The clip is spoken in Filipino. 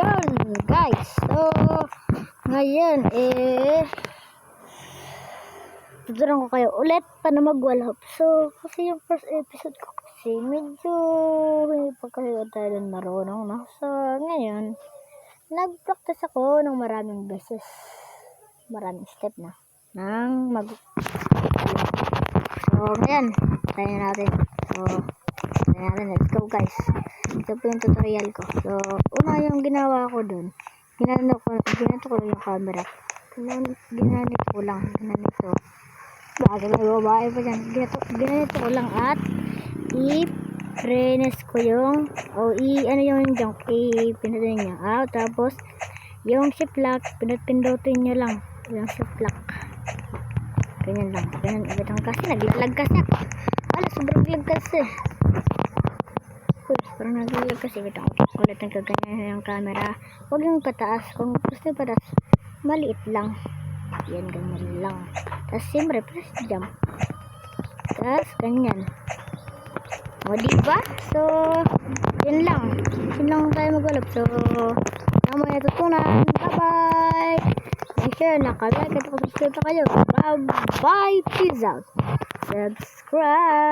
Ayun, guys. So, ngayon, tuturuan ko kayo ulit paano mag-wall hop. So, kasi yung first episode ko kasi medyo hindi pa kasi tayo marunong, no? So, ngayon, nag-practice ako ng maraming beses. Maraming step na. Nang mag So, ngayon, tayo natin. Let's go, guys. Ito po yung tutorial ko. So, una yung ginawa ko dun. Ginanito ko yung camera. Ginanito ko lang. Bago may babae pa dyan. Ginanito ko lang at i-prenes ko yung ano yung junk. Pinutin nyo out. Tapos, yung shift lock, pindutin nyo lang. Yung shift lock. Ganyan lang. Ganyan agad lang kasi. Naglalag kasi. Sobrang lag kasi. Parang naglalag kasi. Wait ako. Ulit ang kaganyan yung camera. Huwag yung pataas. Kung gusto yung pataas, maliit lang. Yan, ganyan lang. Tapos siyempre, press jump. Tapos, ganyan. O, diba? So, yun lang. Yun lang tayo mag-walop. So, naman natutunan. Bye-bye! Make sure naka-like at subscribe na kayo. Bye-bye! Peace out! Subscribe!